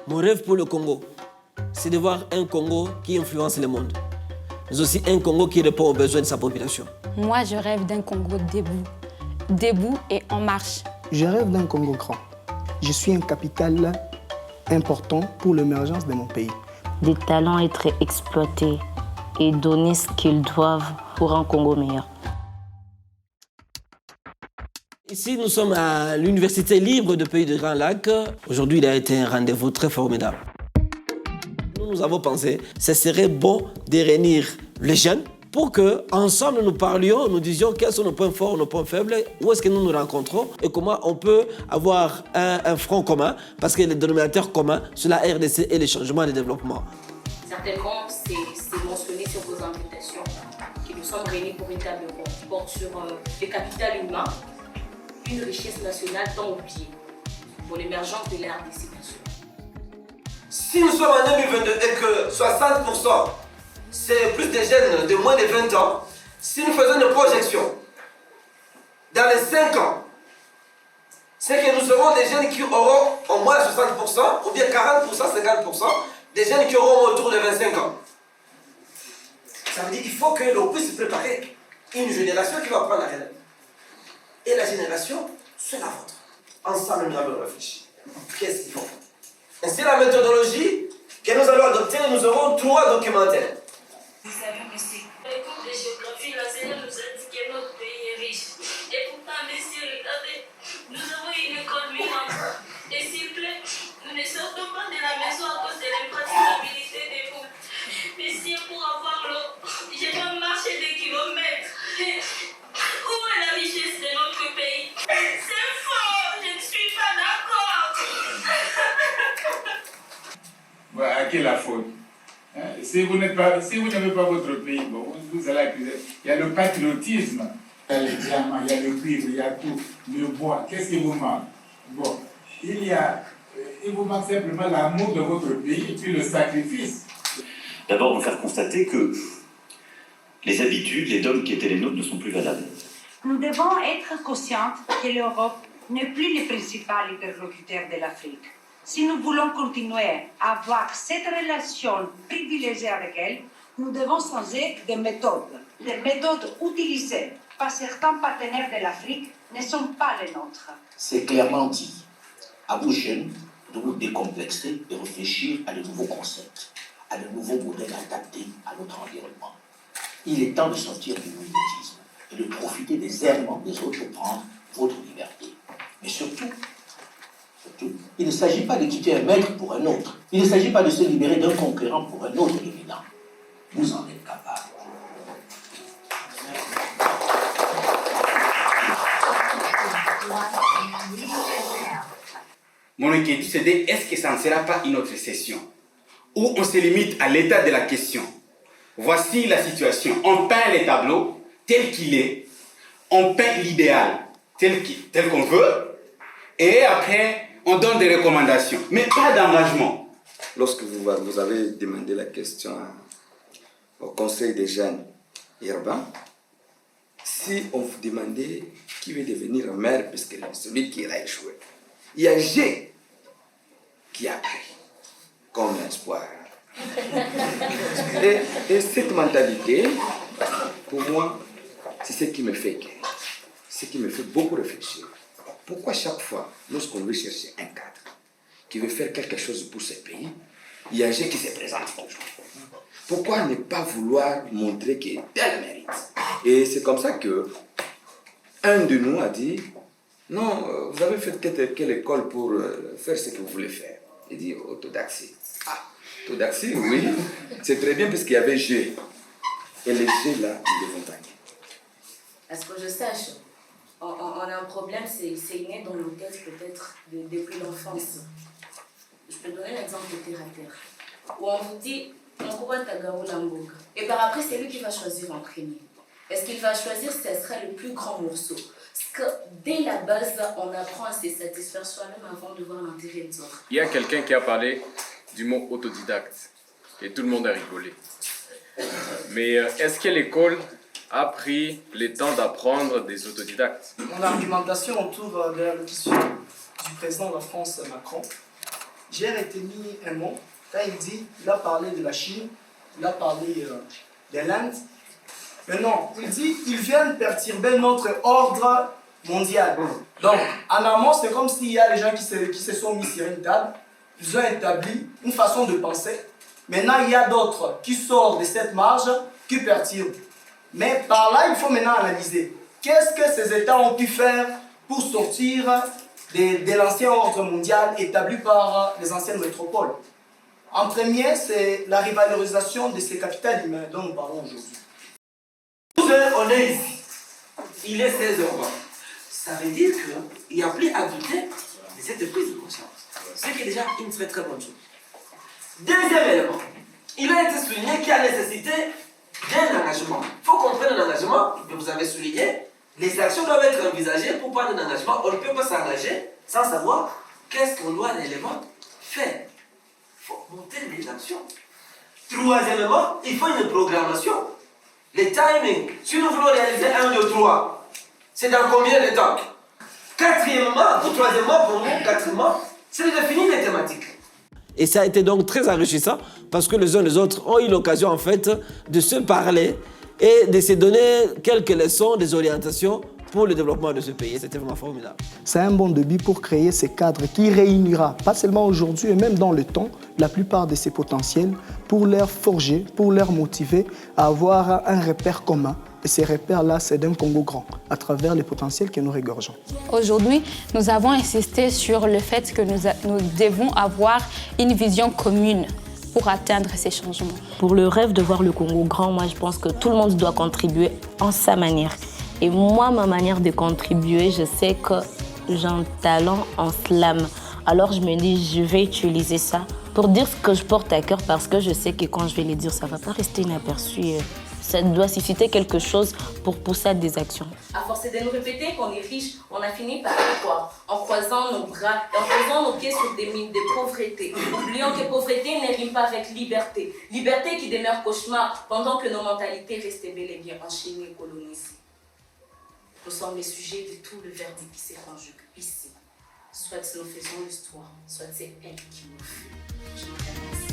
Mon rêve pour le Congo, c'est de voir un Congo qui influence le monde, mais aussi un Congo qui répond aux besoins de sa population. Moi, je rêve d'un Congo debout et en marche. Je rêve d'un Congo grand. Je suis un capital important pour l'émergence de mon pays. Des talents être exploités et donner ce qu'ils doivent pour un Congo meilleur. Ici, nous sommes à l'Université libre de Pays de Grand Lac. Aujourd'hui, il a été un rendez-vous très formidable. Nous avons pensé que ce serait bon de réunir les jeunes pour qu'ensemble nous parlions, nous disions quels sont nos points forts, nos points faibles, où est-ce que nous nous rencontrons et comment on peut avoir un front commun, parce que le dénominateur commun, c'est la RDC et le changement et le développement. Certainement, c'est mentionné sur vos invitations que nous sommes réunis pour une table ronde qui porte sur le capital humain, une richesse nationale tant oubliée pour l'émergence de la RDC. Si nous sommes en 2022 et que 60% c'est plus des jeunes de moins de 20 ans, si nous faisons une projection dans les 5 ans, c'est que nous aurons des jeunes qui auront au moins 60%, ou bien 40%, 50%, des jeunes qui auront autour de 25 ans. Ça veut dire qu'il faut que l'on puisse préparer une génération qui va prendre la relève. Et la génération, c'est la vôtre. Ensemble, nous allons réfléchir. Qu'est-ce qu'il faut? Et c'est la méthodologie que nous allons adopter. Nous aurons 3 documentaires. Vous savez, monsieur, les cours de géographie, l'enseignant nous a dit que notre pays est riche. Et pourtant, monsieur, regardez, nous avons une école vivante. Et s'il plaît, nous ne sortons pas de la maison à cause de l'impraticabilité des routes. Monsieur, pour avoir l'eau, je dois marcher des kilomètres. Où est la richesse de notre pays? C'est faux, je ne suis pas d'accord. À qui est la faute? Si vous n'aimez pas votre pays, bon, vous allez accuser. Il y a le patriotisme, il y a les diamants, il y a le cuivre, il y a tout, le bois. Qu'est-ce qui vous manque? Bon, il vous manque simplement l'amour de votre pays et puis le sacrifice. D'abord, nous faire constater que les habitudes, les dogmes qui étaient les nôtres ne sont plus valables. Nous devons être conscients que l'Europe n'est plus le principal interlocuteur de l'Afrique. Si nous voulons continuer à avoir cette relation privilégiée avec elle, nous devons changer de méthode. Les méthodes utilisées par certains partenaires de l'Afrique ne sont pas les nôtres. C'est clairement dit. À vous jeunes, de vous décomplexer et réfléchir à de nouveaux concepts, à de nouveaux modèles adaptés à notre environnement. Il est temps de sortir du mimétisme et de profiter des errements des autres pour prendre votre liberté. Mais surtout, il ne s'agit pas de quitter un maître pour un autre. Il ne s'agit pas de se libérer d'un concurrent pour un autre dominant. Vous en êtes capable. Mon inquiétude, c'est de est-ce que ça ne sera pas une autre session où on se limite à l'état de la question. Voici la situation. On peint les tableaux tel qu'il est. On peint l'idéal tel qu'on veut. Et après, on donne des recommandations, mais pas d'engagement. Lorsque vous avez demandé la question au Conseil des jeunes urbains, si on vous demandait qui veut devenir maire, puisque celui qui a échoué, il y a G qui a pris comme espoir. Et cette mentalité, pour moi, c'est ce qui me fait beaucoup réfléchir. Pourquoi chaque fois, lorsqu'on veut chercher un cadre qui veut faire quelque chose pour ce pays, il y a un qui se présente toujours. Pourquoi ne pas vouloir montrer que tel mérite? Et c'est comme ça que un de nous a dit, non, vous avez fait quelle école pour faire ce que vous voulez faire? Il dit, autodaxie. Ah, autodaxie, oui, c'est très bien parce qu'il y avait G. Et les G là, ils devons gagner. À ce que je sache, on a un problème, c'est inné dans nos têtes peut-être depuis l'enfance. Je peux donner l'exemple de terre à terre. Où on vous dit, et par après, c'est lui qui va choisir en premier. Est-ce qu'il va choisir, ce sera le plus grand morceau? Parce que dès la base, on apprend à se satisfaire soi-même avant de voir l'intérêt des autres. Il y a quelqu'un qui a parlé du mot autodidacte et tout le monde a rigolé. Mais est-ce que l'école a pris le temps d'apprendre des autodidactes? Mon argumentation autour de l'allocution du président de la France, Macron, j'ai retenu un mot. Quand il a parlé de la Chine, il a parlé de l'Inde. Mais non, il dit qu'ils viennent perturber notre ordre mondial. Donc, en amont, c'est comme s'il y a des gens qui se sont mis sur une table, ils ont établi une façon de penser. Maintenant, il y a d'autres qui sortent de cette marge, qui perturbent. Mais par là, il faut maintenant analyser. Qu'est-ce que ces États ont pu faire pour sortir de l'ancien ordre mondial établi par les anciennes métropoles? En premier, c'est la rivalorisation de ces capitales humaines dont nous parlons aujourd'hui. On est ici. Il est 16h20. Ça veut dire qu'il n'y a plus à douter de cette prise de conscience. Ce qui est déjà une très très bonne chose. Deuxième élément, il a été souligné qu'il y a nécessité d'un engagement. Il faut comprendre un engagement, que vous avez souligné. Les actions doivent être envisagées pour prendre un engagement. On ne peut pas s'engager sans savoir qu'est-ce qu'on doit réellement faire. Il faut monter les actions. Troisièmement, il faut une programmation. Les timings. Si nous voulons réaliser 1, 2, 3, c'est dans combien de temps? Quatrièmement, ou troisièmement pour nous, quatrièmement, c'est de définir les thématiques. Et ça a été donc très enrichissant parce que les uns et les autres ont eu l'occasion en fait de se parler et de se donner quelques leçons, des orientations pour le développement de ce pays. C'était vraiment formidable. C'est un bon début pour créer ces cadres qui réunira, pas seulement aujourd'hui, mais même dans le temps, la plupart de ces potentiels pour leur forger, pour leur motiver à avoir un repère commun. Et ces repères-là, c'est d'un Congo grand, à travers les potentiels que nous régorgeons. Aujourd'hui, nous avons insisté sur le fait que nous devons avoir une vision commune pour atteindre ces changements. Pour le rêve de voir le Congo grand, moi je pense que tout le monde doit contribuer en sa manière. Et moi, ma manière de contribuer, je sais que j'ai un talent en slam. Alors je me dis, je vais utiliser ça pour dire ce que je porte à cœur parce que je sais que quand je vais le dire, ça ne va pas rester inaperçu. Ça doit susciter quelque chose pour pousser à des actions. À force de nous répéter qu'on est riche, on a fini par quoi? En croisant nos bras et en posant nos pieds sur des mines de pauvreté. Oublions que pauvreté ne rime pas avec liberté. Liberté qui demeure cauchemar pendant que nos mentalités restent bel et bien enchaînées et colonisées. Nous sommes les sujets de tout le verdict qui se conjugue ici. Soit nous faisons l'histoire, soit c'est elle qui nous fait. Je vous remercie.